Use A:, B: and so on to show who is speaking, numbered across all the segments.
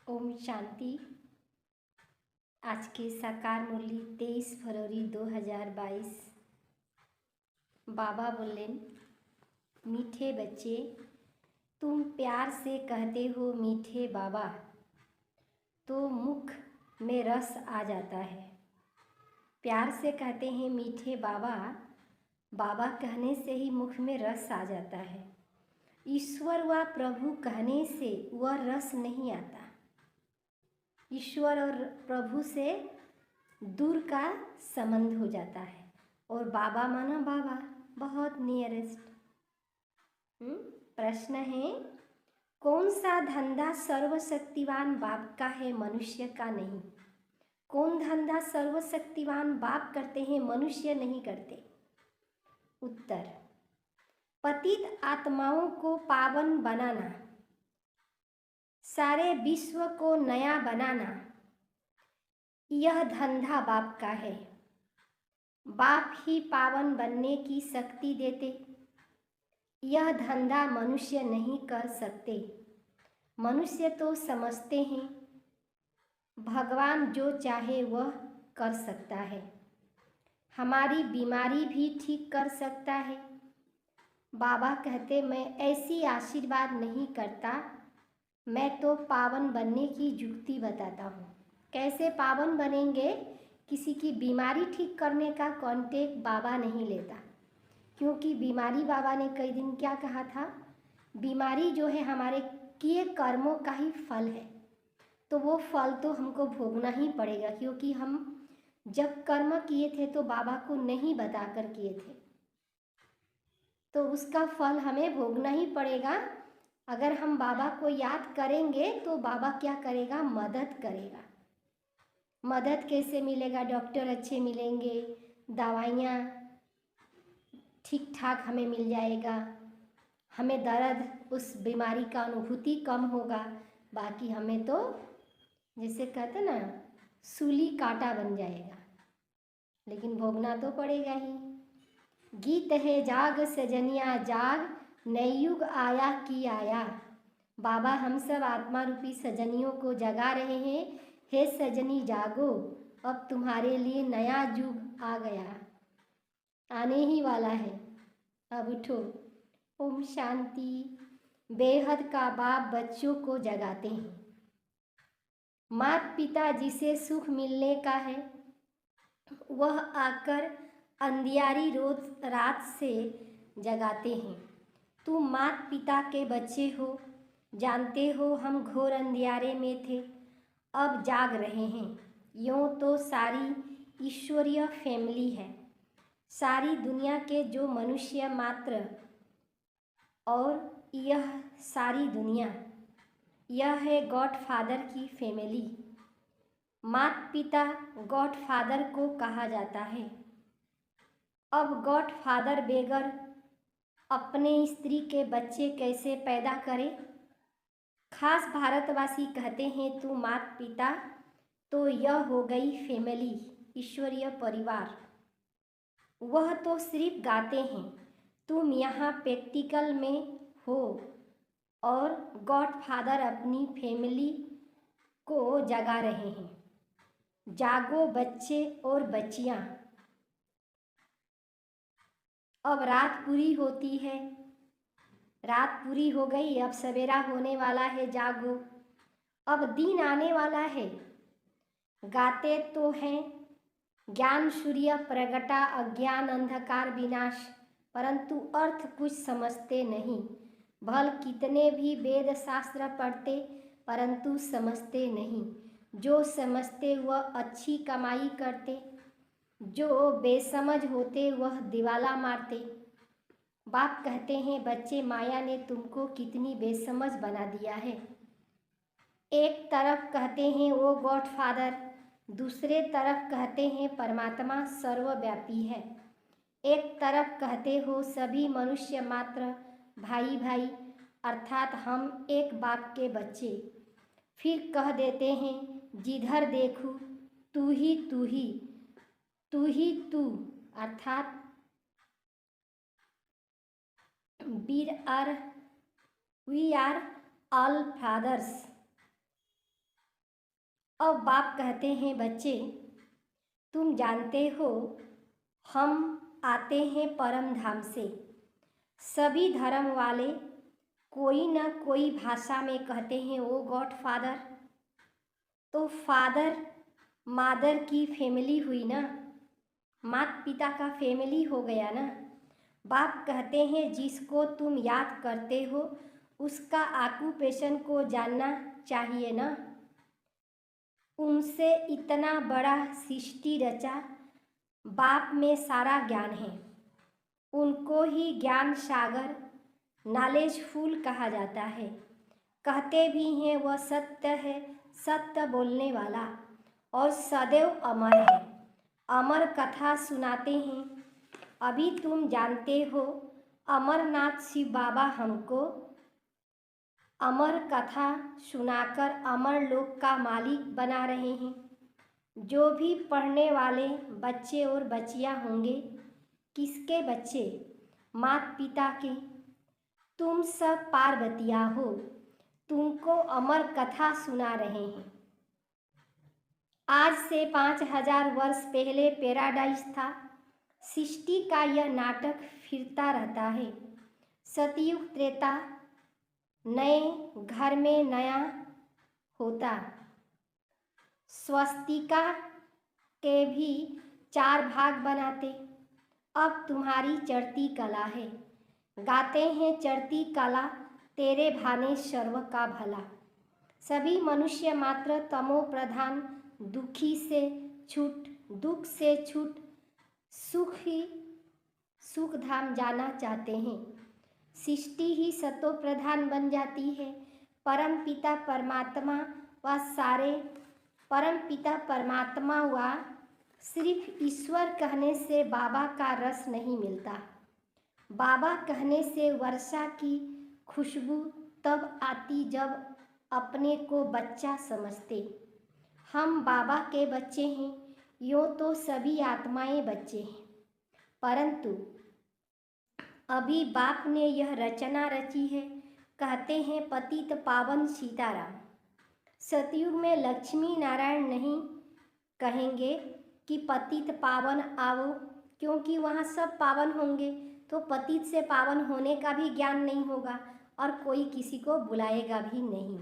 A: ओम शांति। आज के साकार मुरली 23 फरवरी 2022। बाबा बोले, मीठे बच्चे, तुम प्यार से कहते हो मीठे बाबा, तो मुख में रस आ जाता है। प्यार से कहते हैं मीठे बाबा, बाबा कहने से ही मुख में रस आ जाता है। ईश्वर व प्रभु कहने से वह रस नहीं आता। ईश्वर और प्रभु से दूर का संबंध हो जाता है। और बाबा माना बाबा, बहुत नियरेस्ट। प्रश्न है, कौन सा धंधा सर्वशक्तिवान बाप का है, मनुष्य का नहीं? कौन धंधा सर्वशक्तिवान बाप करते हैं, मनुष्य नहीं करते? उत्तर, पतित आत्माओं को पावन बनाना, सारे विश्व को नया बनाना, यह धंधा बाप का है। बाप ही पावन बनने की शक्ति देते। यह धंधा मनुष्य नहीं कर सकते। मनुष्य तो समझते हैं भगवान जो चाहे वह कर सकता है। हमारी बीमारी भी ठीक कर सकता है। बाबा कहते, मैं ऐसी आशीर्वाद नहीं करता, मैं तो पावन बनने की युक्ति बताता हूँ। कैसे पावन बनेंगे? किसी की बीमारी ठीक करने का कॉन्टेक्ट बाबा नहीं लेता, क्योंकि बीमारी बाबा ने कई दिन क्या कहा था, बीमारी जो है हमारे किए कर्मों का ही फल है। तो वो फल तो हमको भोगना ही पड़ेगा, क्योंकि हम जब कर्म किए थे तो बाबा को नहीं बताकर किए थे, तो उसका फल हमें भोगना ही पड़ेगा। अगर हम बाबा को याद करेंगे तो बाबा क्या करेगा? मदद करेगा। मदद कैसे मिलेगा? डॉक्टर अच्छे मिलेंगे, दवाइयाँ ठीक ठाक हमें मिल जाएगा, हमें दर्द, उस बीमारी का अनुभूति कम होगा। बाकी हमें तो जैसे कहते ना, सूली कांटा बन जाएगा, लेकिन भोगना तो पड़ेगा ही। गीत है जाग सजनिया जाग, नई युग आया कि आया। बाबा हम सब आत्मा रूपी सजनियों को जगा रहे हैं। हे सजनी जागो, अब तुम्हारे लिए नया युग आ गया, आने ही वाला है, अब उठो। ओम शांति। बेहद का बाप बच्चों को जगाते हैं। माता पिता जिसे सुख मिलने का है, वह आकर अंधियारी रोज रात से जगाते हैं। तुम माता पिता के बच्चे हो, जानते हो हम घोर अंधियारे में थे, अब जाग रहे हैं। यूँ तो सारी ईश्वरीय फैमिली है, सारी दुनिया के जो मनुष्य मात्र, और यह सारी दुनिया, यह है गॉड फादर की फैमिली। माता पिता गॉड फादर को कहा जाता है। अब गॉड फादर बेगर अपने स्त्री के बच्चे कैसे पैदा करे? खास भारतवासी कहते हैं तू माता पिता, तो यह हो गई फैमिली, ईश्वरीय परिवार। वह तो सिर्फ गाते हैं, तुम यहाँ प्रैक्टिकल में हो। और गॉड फादर अपनी फैमिली को जगा रहे हैं। जागो बच्चे और बच्चियाँ, अब रात पूरी होती है, रात पूरी हो गई, अब सवेरा होने वाला है। जागो, अब दिन आने वाला है। गाते तो हैं ज्ञान सूर्य प्रगटा, अज्ञान अंधकार विनाश, परंतु अर्थ कुछ समझते नहीं। भल कितने भी वेद शास्त्र पढ़ते, परंतु समझते नहीं। जो समझते वह अच्छी कमाई करते, जो बेसमझ होते वह दिवाला मारते। बाप कहते हैं, बच्चे माया ने तुमको कितनी बेसमझ बना दिया है। एक तरफ कहते हैं वो गॉड फादर, दूसरे तरफ कहते हैं परमात्मा सर्वव्यापी है। एक तरफ कहते हो सभी मनुष्य मात्र भाई भाई, अर्थात हम एक बाप के बच्चे। फिर कह देते हैं जिधर देखूं तू ही तू ही, तू ही तू, अर्थात वी आर ऑल फादर्स। अब बाप कहते हैं, बच्चे तुम जानते हो हम आते हैं परम धाम से। सभी धर्म वाले कोई न कोई भाषा में कहते हैं ओ गॉड फादर। तो फादर मादर की फैमिली हुई ना, माता पिता का फैमिली हो गया ना। बाप कहते हैं जिसको तुम याद करते हो उसका ऑक्यूपेशन को जानना चाहिए ना। उनसे इतना बड़ा सृष्टि रचा, बाप में सारा ज्ञान है। उनको ही ज्ञान सागर नॉलेजफुल कहा जाता है। कहते भी हैं वह सत्य है, सत्य बोलने वाला और सदैव अमर है। अमर कथा सुनाते हैं। अभी तुम जानते हो अमरनाथ शिव बाबा हमको अमर कथा सुनाकर अमर लोक का मालिक बना रहे हैं। जो भी पढ़ने वाले बच्चे और बच्चियां होंगे, किसके बच्चे? माता पिता के। तुम सब पार्वतियाँ हो, तुमको अमर कथा सुना रहे हैं। आज से 5000 वर्ष पहले पैराडाइज था। सृष्टि का यह नाटक फिरता रहता है। सतयुग त्रेता, नए घर में नया होता। स्वस्तिका के भी 4 भाग बनाते। अब तुम्हारी चढ़ती कला है। गाते हैं चढ़ती कला तेरे भाने सर्व का भला। सभी मनुष्य मात्र तमो प्रधान, दुखी से छूट, दुख से छूट, सुख धाम जाना चाहते हैं। सृष्टि ही सतो प्रधान बन जाती है। परम पिता परमात्मा व सिर्फ ईश्वर कहने से बाबा का रस नहीं मिलता। बाबा कहने से वर्षा की खुशबू तब आती जब अपने को बच्चा समझते। हम बाबा के बच्चे हैं। यूँ तो सभी आत्माएं बच्चे हैं, परंतु अभी बाप ने यह रचना रची है। कहते हैं पतित पावन सीताराम। सतयुग में लक्ष्मी नारायण नहीं कहेंगे कि पतित पावन आओ, क्योंकि वहाँ सब पावन होंगे, तो पतित से पावन होने का भी ज्ञान नहीं होगा और कोई किसी को बुलाएगा भी नहीं।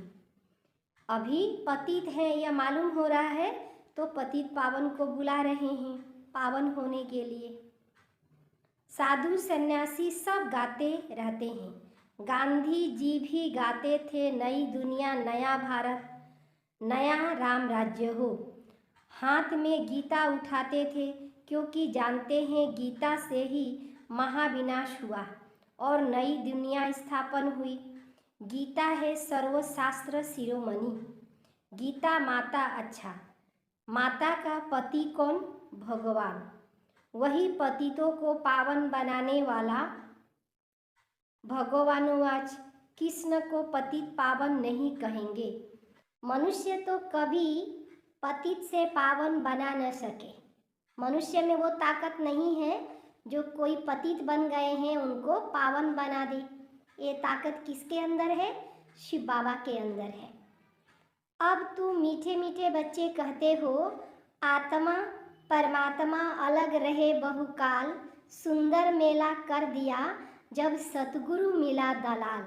A: अभी पतित हैं यह मालूम हो रहा है, तो पतित पावन को बुला रहे हैं पावन होने के लिए। साधु सन्यासी सब गाते रहते हैं। गांधी जी भी गाते थे नई दुनिया नया भारत, नया राम राज्य हो। हाथ में गीता उठाते थे, क्योंकि जानते हैं गीता से ही महाविनाश हुआ और नई दुनिया स्थापन हुई। गीता है सर्वशास्त्र शिरोमणि। गीता माता। अच्छा, माता का पति कौन? भगवान। वही पतितों को पावन बनाने वाला। भगवानुवाच, कृष्ण को पतित पावन नहीं कहेंगे। मनुष्य तो कभी पतित से पावन बना न सके। मनुष्य में वो ताकत नहीं है जो कोई पतित बन गए हैं उनको पावन बना दे। ये ताकत किसके अंदर है? शिव बाबा के अंदर है। अब तू मीठे मीठे बच्चे कहते हो आत्मा परमात्मा अलग रहे बहुकाल, सुंदर मेला कर दिया जब सतगुरु मिला दलाल।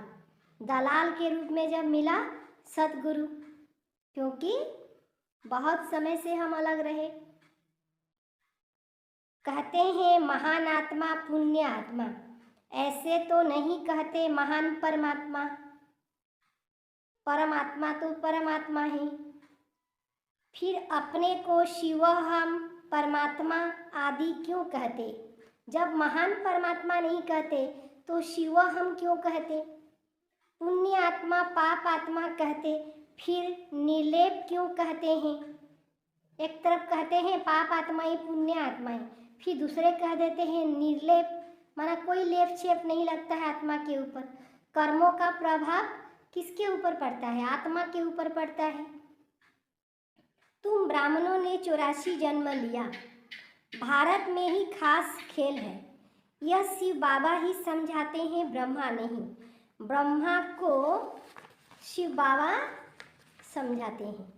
A: दलाल के रूप में जब मिला सतगुरु, क्योंकि बहुत समय से हम अलग रहे। कहते हैं महान आत्मा पुण्य आत्मा, ऐसे तो नहीं कहते महान परमात्मा। परमात्मा तो परमात्मा ही। फिर अपने को शिव हम परमात्मा आदि क्यों कहते? जब महान परमात्मा नहीं कहते तो शिव हम क्यों कहते? पुण्य आत्मा पाप आत्मा कहते, फिर निर्लेप क्यों कहते हैं? एक तरफ कहते हैं पाप आत्मा ही पुण्य आत्मा है, फिर दूसरे कह देते हैं निर्लेप, माना कोई लेप छेप नहीं लगता है आत्मा के ऊपर। कर्मों का प्रभाव किसके ऊपर पड़ता है? आत्मा के ऊपर पड़ता है। तुम ब्राह्मणों ने 84 जन्म लिया। भारत में ही खास खेल है। यह शिव बाबा ही समझाते हैं, ब्रह्मा नहीं। ब्रह्मा को शिव बाबा समझाते हैं।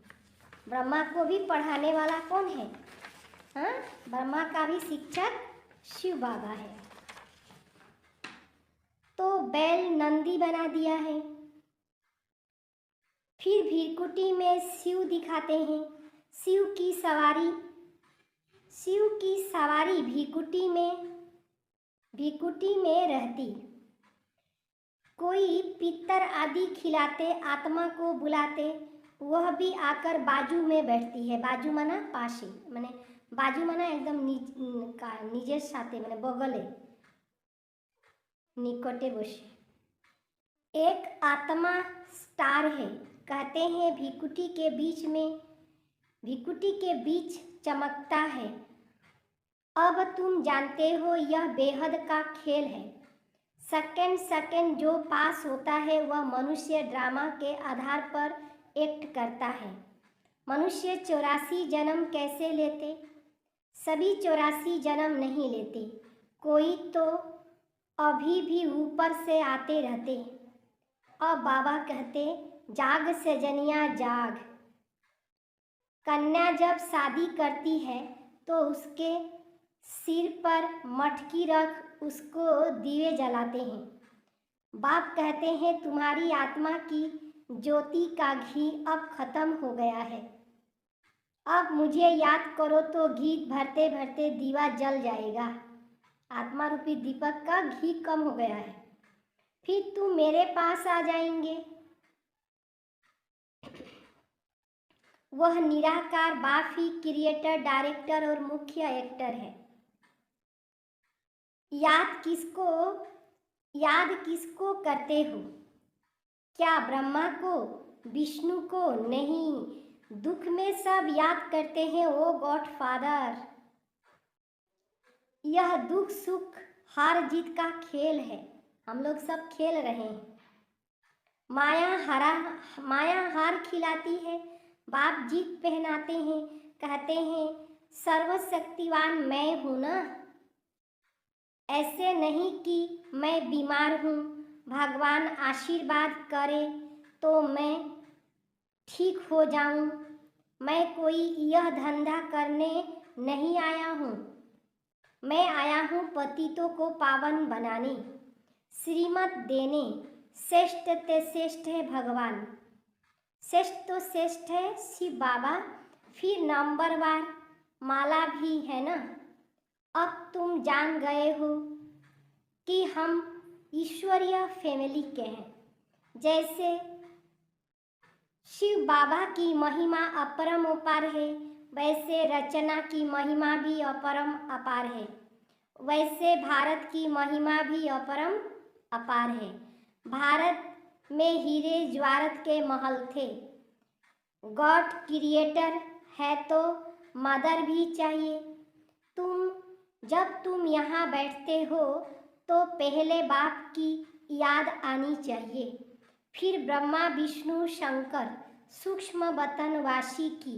A: ब्रह्मा को भी पढ़ाने वाला कौन है? हाँ, ब्रह्मा का भी शिक्षक शिव बाबा है। तो बैल नंदी बना दिया है। फिर भीरकुटी में शिव दिखाते हैं। शिव की सवारी भीरकुटी में रहती। कोई पितर आदि खिलाते, आत्मा को बुलाते, वह भी आकर बाजू में बैठती है। बाजू माना पाशे, माने बाजू माना एकदम निजे साथे, माने बगले, निकटे बसे। एक आत्मा स्टार है। कहते हैं भीकुटी के बीच चमकता है। अब तुम जानते हो यह बेहद का खेल है। सेकंड जो पास होता है वह मनुष्य ड्रामा के आधार पर एक्ट करता है। मनुष्य 84 जन्म कैसे लेते? सभी 84 जन्म नहीं लेते, कोई तो अभी भी ऊपर से आते रहते। अब बाबा कहते, जाग सजनिया जाग। कन्या जब शादी करती है तो उसके सिर पर मटकी रख उसको दिए जलाते हैं। बाप कहते हैं, तुम्हारी आत्मा की ज्योति का घी अब खत्म हो गया है। अब मुझे याद करो तो घी भरते भरते दीवा जल जाएगा। आत्मा रूपी दीपक का घी कम हो गया है, फिर तुम मेरे पास आ जाएंगे। वह निराकार बाप ही क्रिएटर, डायरेक्टर और मुख्य एक्टर है। याद किसको करते हो? क्या ब्रह्मा को, विष्णु को? नहीं, दुख में सब याद करते हैं ओ गॉड फादर। यह दुख सुख हार जीत का खेल है, हम लोग सब खेल रहे हैं। माया हार खिलाती है, बाप जीत पहनाते हैं। कहते हैं सर्वशक्तिवान मैं हूं ना। ऐसे नहीं कि मैं बीमार हूँ, भगवान आशीर्वाद करे तो मैं ठीक हो जाऊं। मैं कोई यह धंधा करने नहीं आया हूँ, मैं आया हूँ पतितों को पावन बनाने, श्रीमत देने। श्रेष्ठ ते श्रेष्ठ है भगवान, श्रेष्ठ तो श्रेष्ठ है शिव बाबा, फिर नंबरवार माला भी है ना। अब तुम जान गए हो कि हम ईश्वरीय फैमिली के हैं। जैसे शिव बाबा की महिमा अपरम अपार है, वैसे रचना की महिमा भी अपरम अपार है, वैसे भारत की महिमा भी अपरम अपार है। भारत में हीरे ज्वारत के महल थे। गॉड क्रिएटर है तो मदर भी चाहिए। जब तुम यहाँ बैठते हो तो पहले बाप की याद आनी चाहिए, फिर ब्रह्मा विष्णु शंकर सूक्ष्म वतनवासी की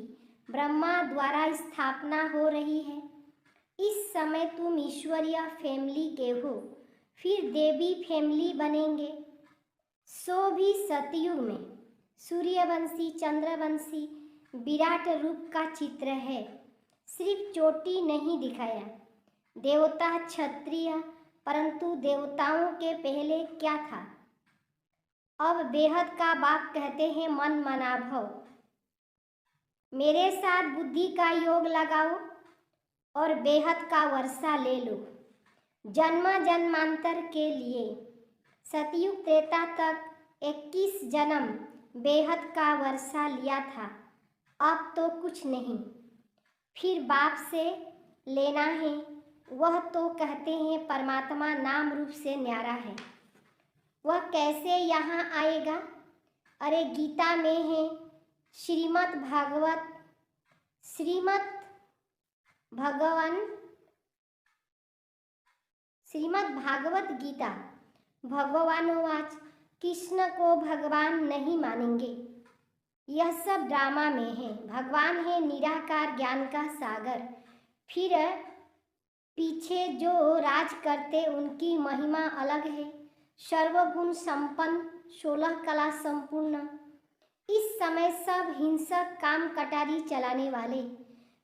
A: ब्रह्मा द्वारा स्थापना हो रही है। इस समय तुम ईश्वरीय फैमिली के हो, फिर देवी फैमिली बनेंगे। सो भी सतयुग में सूर्यवंशी चंद्रवंशी विराट रूप का चित्र है, सिर्फ चोटी नहीं दिखाया। देवता क्षत्रिय, परंतु देवताओं के पहले क्या था? अब बेहद का बाप कहते हैं मन मना भव। मेरे साथ बुद्धि का योग लगाओ और बेहद का वर्षा ले लो। जन्म जन्मांतर के लिए सतयुग त्रेता तक 21 जन्म बेहद का वर्षा लिया था, अब तो कुछ नहीं, फिर बाप से लेना है। वह तो कहते हैं परमात्मा नाम रूप से न्यारा है, वह कैसे यहाँ आएगा? अरे गीता में है, श्रीमद् भागवत गीता भगवानुवाच, कृष्ण को भगवान नहीं मानेंगे, यह सब ड्रामा में है। भगवान है निराकार ज्ञान का सागर, फिर पीछे जो राज करते उनकी महिमा अलग है। सर्वगुण संपन्न 16 कला संपूर्ण, इस समय सब हिंसक काम कटारी चलाने वाले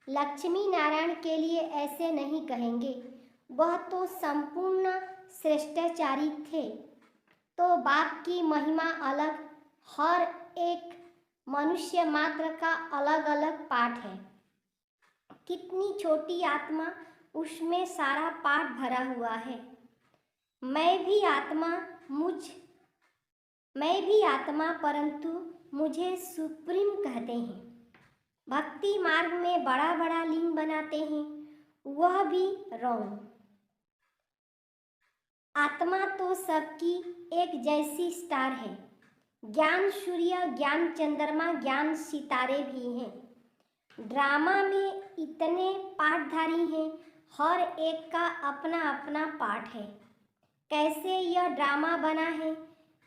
A: लक्ष्मी नारायण के लिए ऐसे नहीं कहेंगे, वह तो संपूर्ण श्रेष्ठाचारी थे। तो बाप की महिमा अलग, हर एक मनुष्य मात्र का अलग अलग पाठ है। कितनी छोटी आत्मा, उसमें सारा पाठ भरा हुआ है। मैं भी आत्मा परंतु मुझे सुप्रीम कहते हैं। भक्ति मार्ग में बड़ा बड़ा लिंग बनाते हैं, वह भी रॉन्ग। आत्मा तो सबकी एक जैसी स्टार है। ज्ञान सूर्य, ज्ञान चंद्रमा, ज्ञान सितारे भी हैं। ड्रामा में इतने पाठधारी हैं, हर एक का अपना अपना पाठ है। कैसे यह ड्रामा बना है,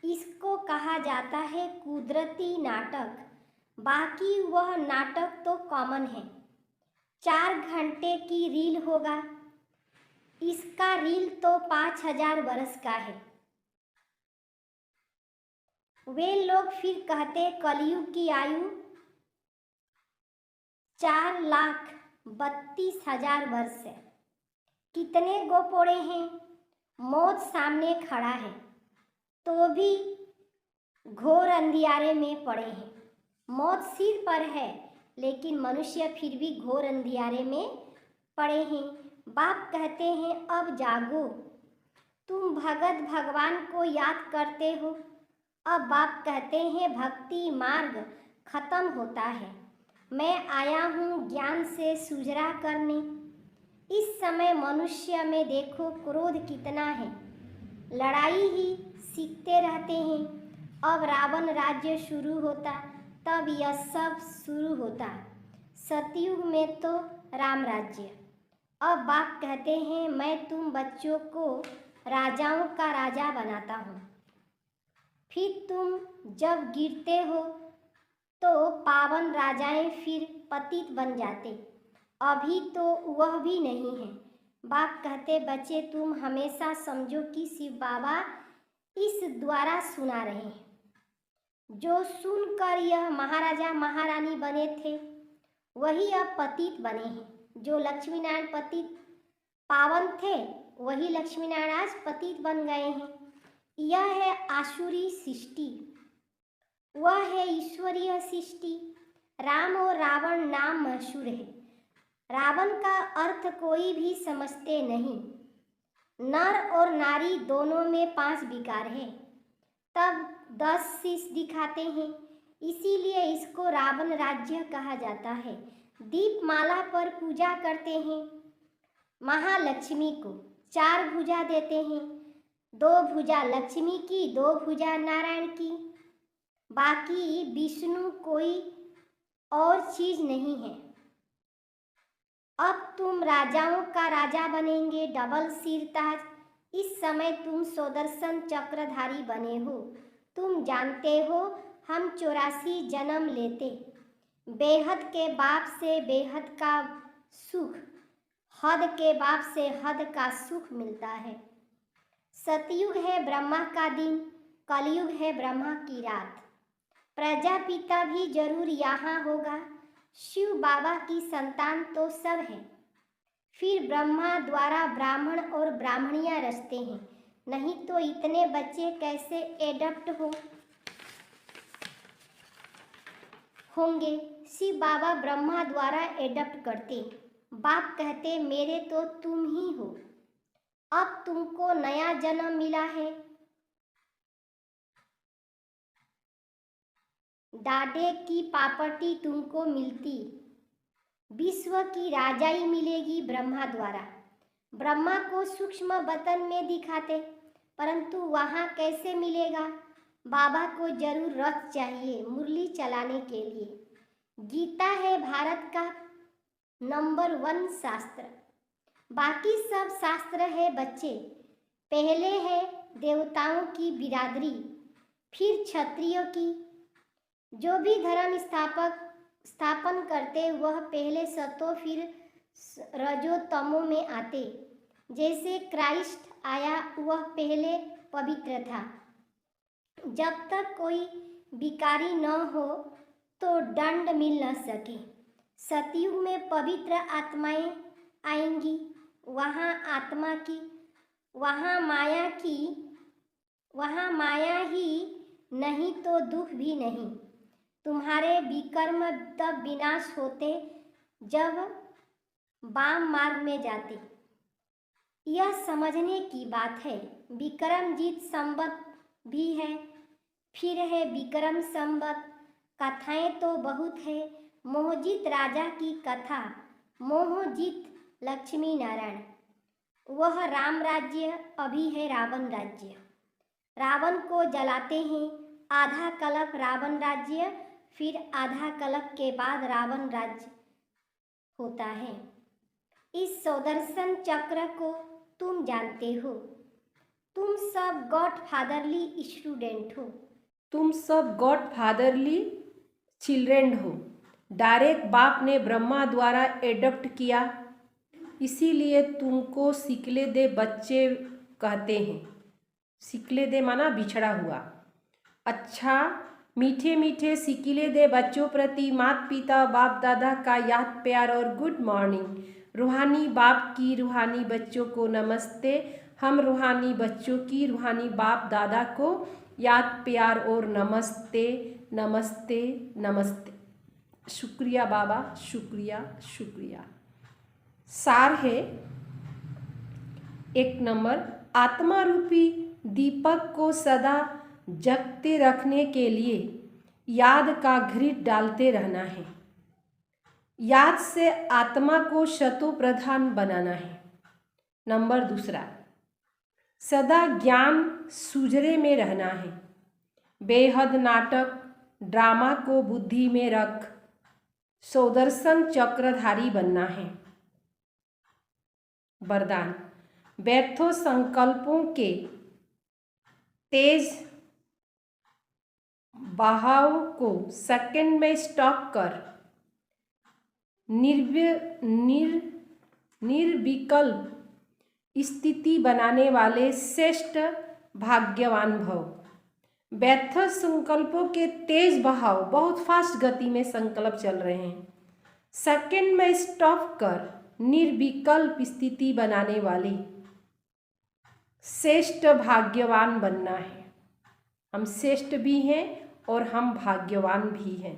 A: इसको कहा जाता है कुदरती नाटक। बाकी वह नाटक तो कॉमन है। 4 घंटे की रील होगा, इसका रील तो 5000 वर्ष का है। वे लोग फिर कहते कलयुग की आयु 4,32,000 वर्ष है। कितने गोपोड़े हैं, मौत सामने खड़ा है तो भी घोर अंधियारे में पड़े हैं। मौत सिर पर है लेकिन मनुष्य फिर भी घोर अंधियारे में पड़े हैं। बाप कहते हैं अब जागो, तुम भगत भगवान को याद करते हो। अब बाप कहते हैं भक्ति मार्ग खत्म होता है, मैं आया हूँ ज्ञान से सुजरा करने। इस समय मनुष्य में देखो क्रोध कितना है, लड़ाई ही सीखते रहते हैं। अब रावण राज्य शुरू होता तब यह सब शुरू होता। सतयुग में तो राम राज्य। अब बाप कहते हैं मैं तुम बच्चों को राजाओं का राजा बनाता हूँ। फिर तुम जब गिरते हो तो पावन राजाएं फिर पतित बन जाते। अभी तो वह भी नहीं है। बाप कहते बच्चे तुम हमेशा समझो कि शिव बाबा इस द्वारा सुना रहे हैं। जो सुनकर यह महाराजा महारानी बने थे वही अब पतित बने हैं। जो लक्ष्मी नारायण पतित पावन थे वही लक्ष्मी नारायण आज पतित बन गए हैं। यह है आसुरी सृष्टि, वह है ईश्वरीय सृष्टि। राम और रावण नाम मशहूर है। रावण का अर्थ कोई भी समझते नहीं। नर और नारी दोनों में 5 विकार है, तब 10 शीश दिखाते हैं, इसीलिए इसको रावण राज्य कहा जाता है। दीपमाला पर पूजा करते हैं। महालक्ष्मी को 4 भुजा देते हैं, 2 भुजा लक्ष्मी की, 2 भुजा नारायण की। बाकी विष्णु कोई और चीज नहीं है। अब तुम राजाओं का राजा बनेंगे, डबल सिर ताज। इस समय तुम सुदर्शन चक्रधारी बने हो। तुम जानते हो हम 84 जन्म लेते। बेहद के बाप से बेहद का सुख, हद के बाप से हद का सुख मिलता है। सतयुग है ब्रह्मा का दिन, कलयुग है ब्रह्मा की रात। प्रजापिता भी जरूर यहाँ होगा। शिव बाबा की संतान तो सब है। फिर ब्रह्मा द्वारा ब्राह्मण और ब्राह्मणियाँ रचते हैं, नहीं तो इतने बच्चे कैसे एडप्ट होंगे। शिव बाबा ब्रह्मा द्वारा एडप्ट करते। बाप कहते मेरे तो तुम ही हो। अब तुमको नया जन्म मिला है। डाडे की प्रॉपर्टी तुमको मिलती। विश्व की राजाई मिलेगी ब्रह्मा द्वारा। ब्रह्मा को सूक्ष्म बतन में दिखाते, परंतु वहाँ कैसे मिलेगा। बाबा को जरूर रथ चाहिए मुरली चलाने के लिए। गीता है भारत का नंबर 1 शास्त्र। बाकी सब शास्त्र है बच्चे। पहले है देवताओं की बिरादरी, फिर क्षत्रियों की। जो भी धर्म स्थापन करते वह पहले सतो फिर रजो तमो में आते। जैसे क्राइस्ट आया वह पहले पवित्र था। जब तक कोई विकारी न हो तो दंड मिल न सके। सतयुग में पवित्र आत्माएं आएंगी, वहाँ माया ही नहीं तो दुख भी नहीं। तुम्हारे विकर्म तब विनाश होते जब वाम मार्ग में जाते। यह समझने की बात है। विक्रमजीत संवत भी है, फिर है विक्रम संवत। कथाएं तो बहुत है। मोहजित राजा की कथा, मोहजित लक्ष्मी नारायण। वह राम राज्य, अभी है रावण राज्य। रावण को जलाते हैं, आधा कल्प रावण राज्य, फिर आधा कल्प के बाद रावण राज्य होता है। इस सुदर्शन चक्र को तुम जानते हो। तुम सब गॉडफादरली स्टूडेंट हो।
B: तुम सब गॉडफादरली चिल्ड्रेन हो। डायरेक्ट बाप ने ब्रह्मा द्वारा एडॉप्ट किया, इसीलिए तुमको सिकले दे बच्चे कहते हैं। सिकले दे माना बिछड़ा हुआ। अच्छा, मीठे मीठे सिकले दे बच्चों प्रति माता पिता बाप दादा का याद प्यार और गुड मॉर्निंग। रूहानी बाप की रूहानी बच्चों को नमस्ते। हम रूहानी बच्चों की रूहानी बाप दादा को याद प्यार और नमस्ते नमस्ते नमस्ते। शुक्रिया बाबा, शुक्रिया शुक्रिया। सार है 1 नंबर, आत्मा रूपी दीपक को सदा जगते रखने के लिए याद का घृत डालते रहना है। याद से आत्मा को शतो प्रधान बनाना है। नंबर 2, सदा ज्ञान सुजरे में रहना है। बेहद नाटक ड्रामा को बुद्धि में रख सुदर्शन चक्रधारी बनना है। वरदान, व्यर्थों संकल्पों के तेज बहाव को सेकंड में स्टॉप कर निर्विकल्प स्थिति बनाने वाले श्रेष्ठ भाग्यवान भव। व्यर्थ संकल्पों के तेज बहाव, बहुत फास्ट गति में संकल्प चल रहे हैं, सेकंड में स्टॉप कर निर्विकल्प स्थिति बनाने वाले श्रेष्ठ भाग्यवान बनना है। हम श्रेष्ठ भी हैं और हम भाग्यवान भी हैं।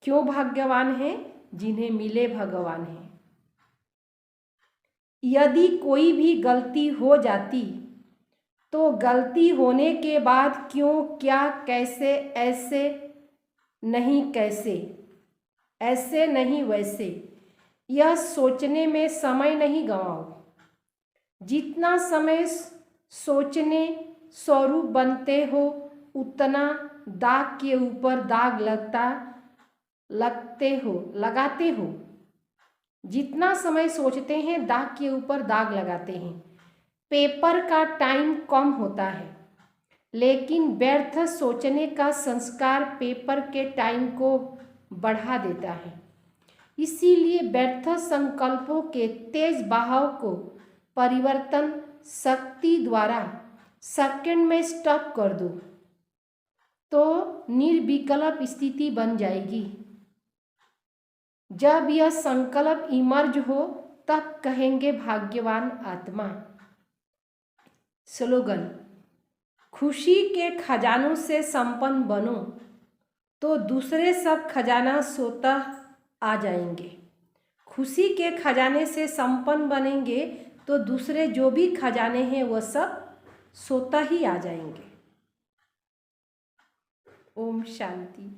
B: क्यों भाग्यवान हैं? जिन्हें मिले भगवान हैं। यदि कोई भी गलती हो जाती तो गलती होने के बाद क्यों, क्या, कैसे, ऐसे नहीं कैसे, ऐसे नहीं वैसे, यह सोचने में समय नहीं गंवाओ। जितना समय सोचने स्वरूप बनते हो उतना दाग के ऊपर दाग लगाते हो। जितना समय सोचते हैं दाग के ऊपर दाग लगाते हैं। पेपर का टाइम कम होता है, लेकिन व्यर्थ सोचने का संस्कार पेपर के टाइम को बढ़ा देता है। इसीलिए व्यर्थ संकल्पों के तेज बहाव को परिवर्तन शक्ति द्वारा सेकंड में स्टॉप कर दो तो निर्विकल्प स्थिति बन जाएगी। जब यह संकल्प इमर्ज हो तब कहेंगे भाग्यवान आत्मा। स्लोगन, खुशी के खजानों से संपन्न बनो तो दूसरे सब खजाना स्वतः आ जाएंगे। खुशी के खजाने से संपन्न बनेंगे तो दूसरे जो भी खजाने हैं वह सब स्वतः ही आ जाएंगे। ओम शांति।